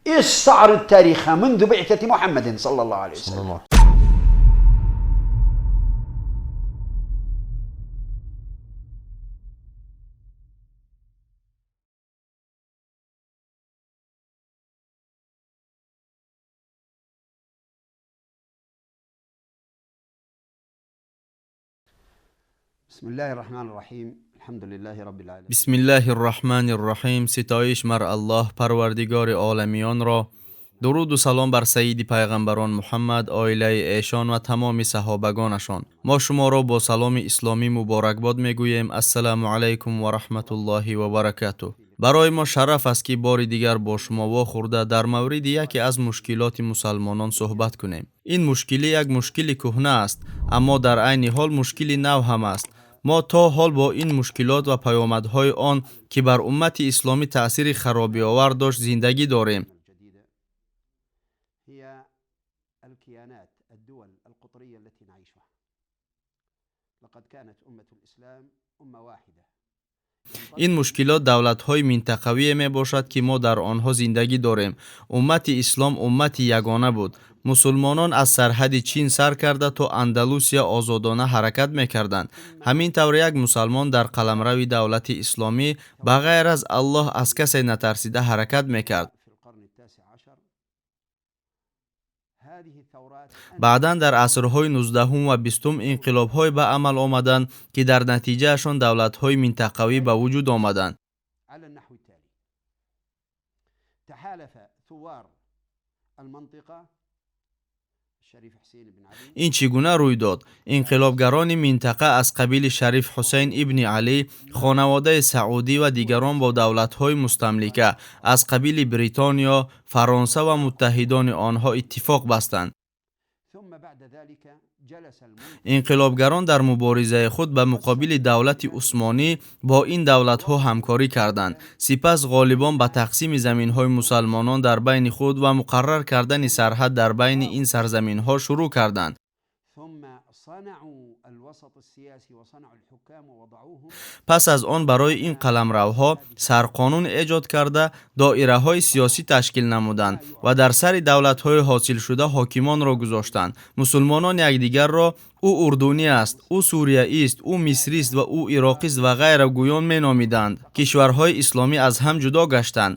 استعرض التاريخ منذ بعثة محمد صلى الله عليه وسلم. بسم الله الرحمن الرحیم. الحمد لله رب العالمین. بسم الله الرحمن الرحیم. ستایش مر الله پروردگار عالمیان را. درود و سلام بر سید پیغمبران محمد، عائله ایشان و تمام صحابگانشان. ما شما را با سلام اسلامی مبارکباد میگوییم. السلام علیکم و رحمت الله و برکاته. برای ما شرف است که بار دیگر با شما واخورده در مورد یکی از مشکلات مسلمانان صحبت کنیم. این مشکلی یک مشکل کهنه است، اما در عین حال مشکل نو هم است. ما تا حال با این مشکلات و پیامدهای آن که بر امت اسلامی تأثیر خرابی آور داشت زندگی داریم. این مشکلات دولت‌های منطقوی می باشد که ما در آنها زندگی داریم. امت اسلام امت یگانه بود. مسلمانان از سرحد چین سر کرده تا اندلوسیا آزادانه حرکت می‌کردند. همین طور یک مسلمان در قلمرو دولت اسلامی بغیر از الله از کسی نترسیده حرکت می‌کرد. بعداً در عصرهای 19 و 20 انقلاب‌های به عمل آمدند که در نتیجهشان دولت‌های منطقوی به وجود آمدند. این چگونه روی داد؟ انقلابگران منطقه از قبیل شریف حسین ابن علی، خانواده سعودی و دیگران با دولت‌های مستملکه از قبیل بریتانیا، فرانسه و متحدان آنها اتفاق بستند. انقلابگران در مبارزه خود به مقابل دولت عثمانی با این دولت‌ها همکاری کردند. سپس غالبان به تقسیم زمین‌های مسلمانان در بین خود و مقرر کردن سرحد در بین این سرزمین‌ها شروع کردند. پس از آن برای این قلمروها سرقانون ایجاد کرده دایره‌های سیاسی تشکیل نمودند و در سر دولت‌های حاصل شده حاکمان را گذاشتند. مسلمانان یکدیگر را او اردنی است، او سوریایی است، او مصری است و او عراقی است و غیره گویان می‌نامیدند. کشورهای اسلامی از هم جدا گشتند.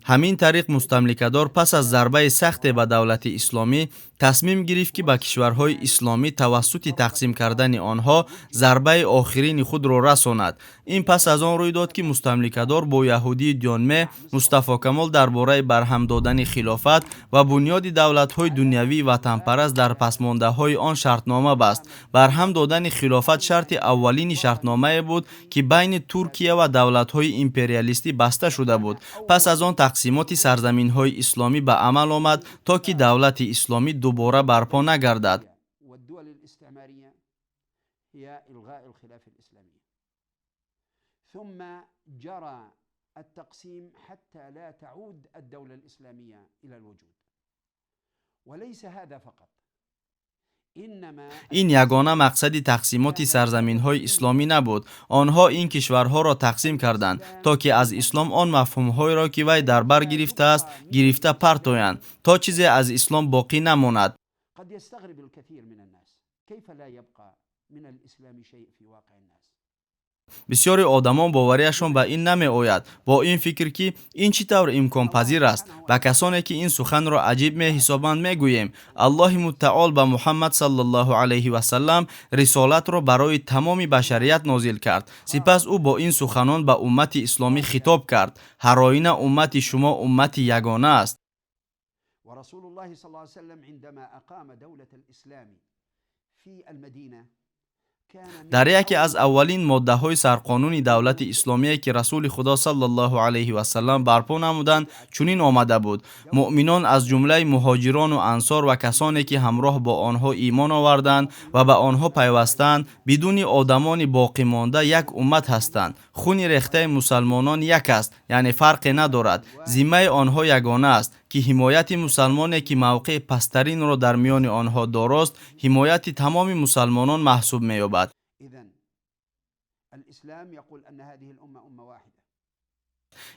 همین طریق مستملکه‌دار پس از ضربه سخت به دولت اسلامی تصمیم گرفت که به کشورهای اسلامی توسط تقسیم کردن آنها ضربه آخرین خود را رساند. این پس از آن روی داد که مستملکه‌دار با یهودی دیانمه مصطفی کمال درباره برهم دادن خلافت و بنیاد دولت‌های دنیوی وطن پرست در پسمانده‌های آن شرطنامه بست. برهم دادن خلافت شرط اولین شرطنامه بود که بین ترکیه و دولت‌های امپریالیستی بسته شده بود. پس از آن تقسیمات سرزمین‌های اسلامی به عمل آمد تا که دولت اسلامی دوباره برپا نگردد. ثم جرى التقسيم حتى لا تعود الدولة الإسلامية إلى الوجود. وليس هذا فقط. این یگانه مقصد تقسیمات سرزمین‌های اسلامی نبود. آنها این کشورها را تقسیم کردند تا که از اسلام آن مفهوم‌های را که وی در بر گرفته است گرفته پرتویند تا چیزی از اسلام باقی نماند. قد يستغرب الكثير من الناس كيف لا يبقى من الإسلام شيء في واقع الناس. بسیاری آدمان باوریشان به این نمی آید با این فکر که این چطور امکان پذیر است. و کسانی که این سخن را عجیب می حسابند میگوییم الله متعال به محمد صلی الله علیه و سلم رسالت را برای تمام بشریت نازل کرد. سپس او با این سخنان به امت اسلامی خطاب کرد. هر آینه امت شما امت یگانه است. و رسول الله صلی الله علیه و سلم عندما اقام دولة الاسلام فی المدینه در یکی از اولین ماده‌های سرقانون دولت اسلامی که رسول خدا صلی الله علیه و سلم برپا نمودند چنین آمده بود: مؤمنان از جمله مهاجران و انصار و کسانی که همراه با آنها ایمان آوردند و به آنها پیوستند بدون آدمان باقی مانده یک امت هستند. خون ریخته مسلمانان یک است، یعنی فرق ندارد. ذمه آنها یگانه است. ки ҳимояти мусалмоне ки мавқеъ пасттаринро дар миёни онҳо дорост, ҳимояти тамоми мусалмонон маҳсуб меёбад.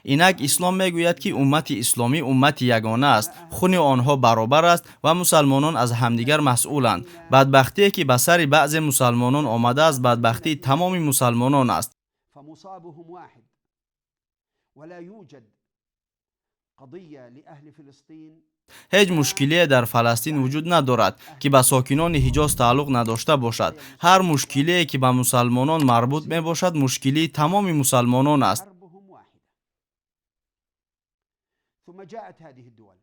инак ислом мегӯяд ки уммати исломӣ уммати ягона аст, хуни онҳо баробар аст ва мусалмонон аз ҳамдигар масъуланд. бадбахтие ки ба сари баъзе мусалмонон омадааст, бадбахтии тамоми мусалмонон аст. ҳеҷ мушкилие дар Фаластин вуҷуд надорад ки ба сокинони Ҳиҷоз тааллуқ надошта бошад. ҳар мушкилие ки ба мусалмонон марбут мебошад, мушкилии тамоми мусалмонон аст. ثم جاءت هذه الدول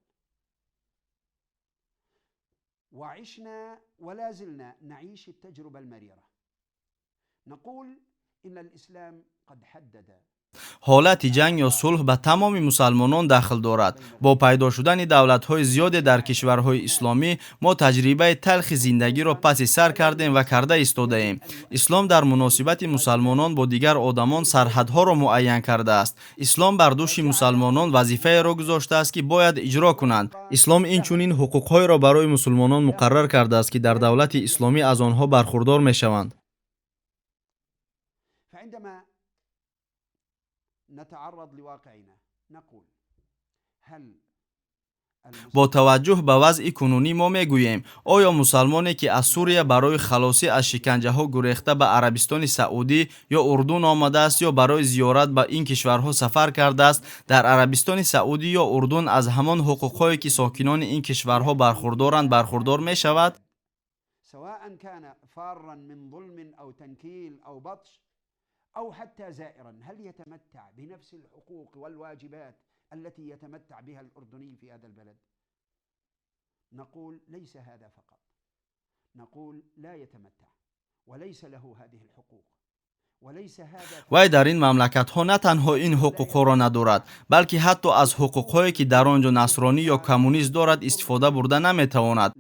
وعشنا ولا زلنا نعيش التجربة المريرة. نقول إن الإسلام قد حدد ҳолати ҷанг ё сулҳ ба тамоми мусалмонон дахл дорад. бо пайдо шудани давлатҳои зиёде дар кишварҳои исломӣ мо таҷрибаи талхи зиндагиро паси сар кардем ва карда истодаем. ислом дар муносибати мусалмонон бо дигар одамон сарҳадҳоро муайян кардааст. ислом бар дӯши мусалмонон вазифаеро гузоштааст ки бояд иҷро кунанд. ислом инчунин ҳуқуқҳоеро барои мусулмонон муқаррар кардааст ки дар давлати исломӣ аз онҳо бархурдор мешаванд. бо таваҷҷӯҳ ба вазъи кунунӣ мо мегӯем, оё мусалмоне ки аз Сурия барои халосӣ аз шиканҷаҳо гурехта ба Арабистони Саудӣ ё Урдун омадааст ё барои зиёрат ба ин кишварҳо сафар кардааст, дар Арабистони Саудӣ ё Урдун аз ҳамон ҳуқуқҳое ки сокинони ин кишварҳо бархурдоранд бархурдор мешавад? أو حتى زائرا هل يتمتع بنفس الحقوق والواجبات التي يتمتع بها الأردني في هذا البلد؟ نقول ليس هذا فقط، نقول لا يتمتع وليس له هذه الحقوق. вай дар ин мамлакатҳо на танҳо ин ҳуқуқҳоро надорад, балки ҳатто аз ҳуқуқҳое ки дар он ҷо насронӣ ё коммунист дорад истифода бурда наметавонад.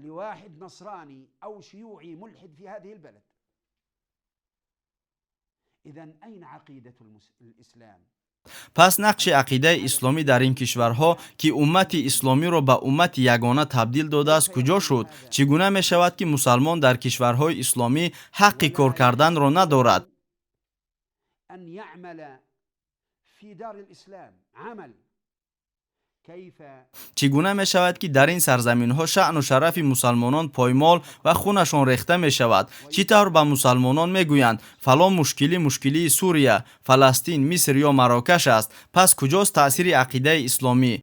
пас нақши ақидаи исломӣ дар ин кишварҳо ки уммати исломиро ба уммати ягона табдил додааст куҷо шуд? Чӣ гуна мешавад ки мусалмон дар кишварҳои исломӣ ҳаққи кор карданро надорад? чӣ гуна мешавад ки дар ин сарзаминҳо шаъну шарафи мусалмонон поймол ва хунашон рехта мешавад? чӣ тавр ба мусалмонон мегӯянд фалон мушкилии Сурия, Фаластин, Миср ё Марокаш аст? пас куҷост таъсири ақидаи исломӣ?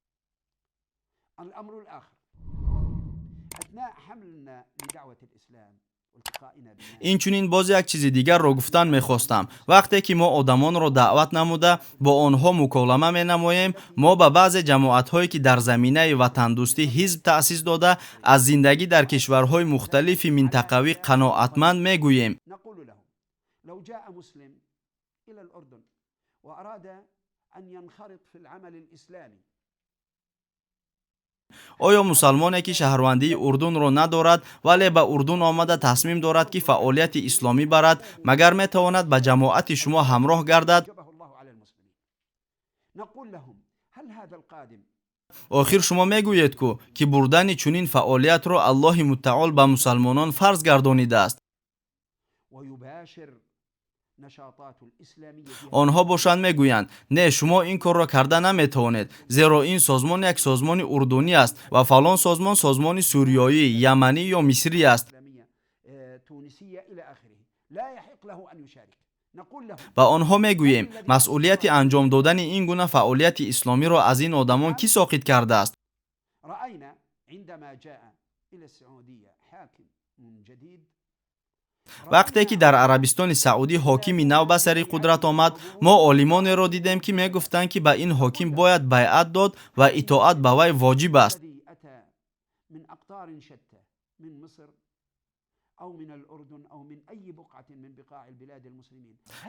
инчунин боз як чизи дигарро гуфтан мехостам. вақте ки мо одамонро даъват намуда бо онҳо муколама менамоем, мо ба баъзе ҷамоатҳое ки дар заминаи ватандӯстӣ ҳизб таъсис дода аз зиндагӣ дар кишварҳои мухталифи минтақавӣ қаноатманд мегӯем. оё мусалмоне ки шаҳрвандии Урдунро надорад, вале ба Урдун омада тасмим дорад ки фаъолияти исломӣ барад, магар метавонад ба ҷамоати шумо ҳамроҳ гардад? охир шумо мегӯед ку ки бурдани чунин фаъолиятро Аллоҳи мутаол ба мусалмонон фарз гардонидааст. онҳо бошанд мегӯянд, не, шумо ин корро карда наметавонед, зеро ин созмон як созмони урдунӣ аст ва фалон созмон созмони суриёӣ, яманӣ ё мисрӣ аст. ба онҳо мегӯем, масъулияти анҷом додани ин гуна фаъолияти исломиро аз ин одамон кӣ соқит кардааст? вақте ки дар Арабистони Саудӣ ҳокими нав ба сари қудрат омад, мо олимонеро дидем ки мегуфтанд ки ба ин ҳоким бояд байъат дод ва итоат ба вай воҷиб аст.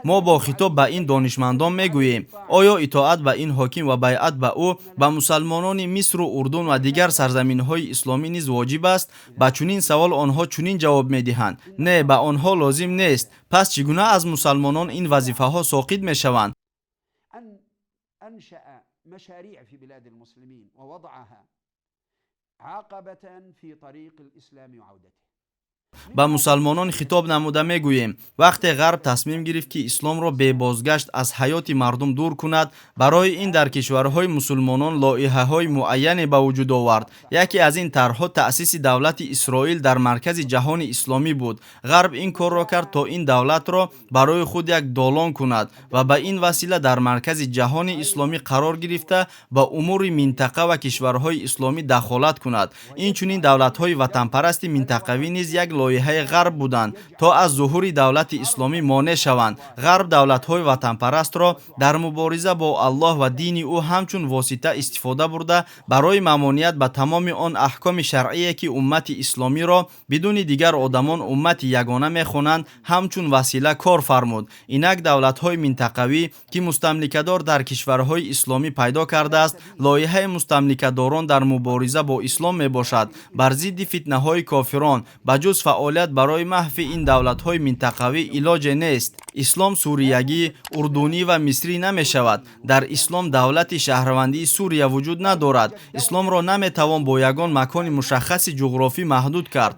мо бо хитоб ба ин донишмандон мегӯем, оё итоат ба ин ҳоким ва байъат ба ӯ ба мусалмонони Мисру Урдун ва дигар сарзаминҳои исломӣ низ воҷиб аст? ба чунин савол онҳо чунин ҷавоб медиҳанд: не, ба онҳо лозим нест. пас чӣ гуна аз мусалмонон ин вазифаҳо соқит мешаванд? عقبة في طريق الإسلام وعودته. ба мусалмонон хитоб намуда мегӯем, вақте ғарб тасмим гирифт ки исломро бебозгашт аз ҳаёти мардум дур кунад, барои ин дар кишварҳои мусулмонон лоиҳаҳои муайяне ба вуҷуд овард. яке аз ин тарҳҳо таъсиси давлати Исроил дар маркази ҷаҳони исломӣ буд. ғарб ин корро кард то ин давлатро барои худ як долон кунад ва ба ин васила дар маркази ҷаҳони исломӣ қарор гирифта ба умури минтақа ва кишварҳои исломӣ дахолат кунад. Инчунин давлатҳои ватанпарасти минтақавӣ низ як лоиҳаи ғарб буданд то аз зуҳури давлати исломӣ монеъ шаванд. ғарб давлатҳои ватанпарастро дар мубориза бо Аллоҳ ва дини ӯ ҳамчун восита истифода бурда барои мамоният ба тамоми он аҳкоми шаръие ки уммати исломиро бидуни дигар одамон уммати ягона мехонанд, ҳамчун васила кор фармуд. инак давлатҳои минтақавӣ ки мустамликадор дар кишварҳои исломӣ пайдо кардааст, лоиҳаи мустамликадорон дар мубориза бо ислом мебошад бар зидди фитнаҳои кофирон. ба ҷуз фаъолият барои маҳви ин давлатҳои минтақавӣ илоҷе нест. ислом суриягӣ, урдунӣ ва мисрӣ намешавад. дар ислом давлати шаҳравандии Сурия вуҷуд надорад. исломро наметавон бо ягон макони мушаххаси ҷуғрофӣ маҳдуд кард.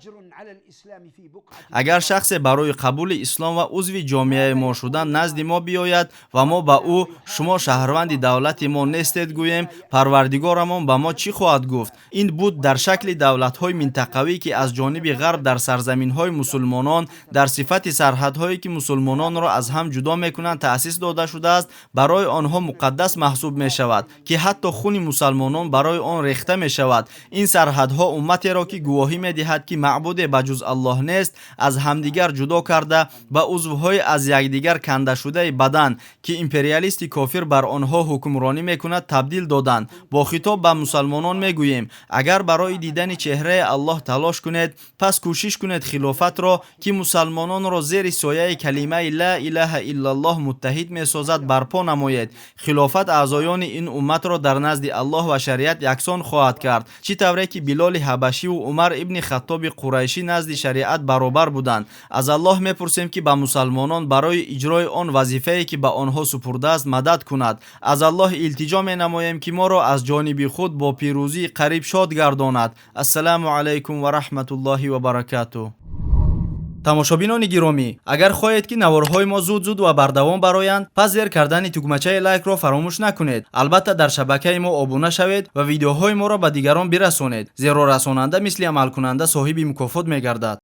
агар шахсе барои қабули ислом ва узви ҷомеаи мо шудан назди мо биёяд ва мо ба ӯ шумо шаҳрванди давлати мо нестед гӯем, парвардигорамон ба мо чӣ хоҳад гуфт? ин буд дар шакли давлатҳои минтақавӣ ки аз ҷониби ғарб дар сарзаминҳои мусулмонон дар сифати сарҳадҳое ки мусулмононро аз ҳам ҷудо мекунанд таъсис дода шудааст. барои онҳо муқаддас маҳсуб мешавад ки ҳатто хуни мусалмонон барои он рехта мешавад. ин сарҳадҳо умматеро ки гувоҳӣ медиҳад ки маъбуде ба ҷуз Аллоҳ нест, аз ҳамдигар ҷудо карда ба узвҳои аз якдигар кандашудаи бадан ки империалисти кофир бар онҳо ҳукмронӣ мекунад табдил доданд. бо хитоб ба мусалмонон мегӯем, агар барои дидани чеҳраи Аллоҳ талош кунед, пас кӯшиш кунед хилофатро ки мусалмононро зери сояи калимаи ла илаҳаиллаллоҳ муттаҳид месозад барпо намоед. хилофат аъзоёни ин умматро дар назди Аллоҳ ва шариат яксон хоҳад кард, чӣ тавре ки Билоли ҳабашиву Умар ибни Хаттоби Қурайшӣ назди шариат баробар буданд. аз Аллоҳ мепурсем ки ба мусалмонон барои иҷрои он вазифае ки ба онҳо супурдааст мадад кунад. аз Аллоҳ илтиҷо менамоем ки моро аз ҷониби худ бо пирӯзии қариб шод гардонад. ассалому алайкум ва раҳматуллоҳи ва баракатуҳ. тамошобинони гиромӣ, агар хоҳед ки наворҳои мо зуд ва бардавом бароянд, пас зер кардани тугмачаи лайкро фаромӯш накунед. албатта дар шабакаи мо обуна шавед ва видеоҳои моро ба дигарон бирасонед, зеро расонанда мисли амалкунанда соҳиби мукофот мегардад.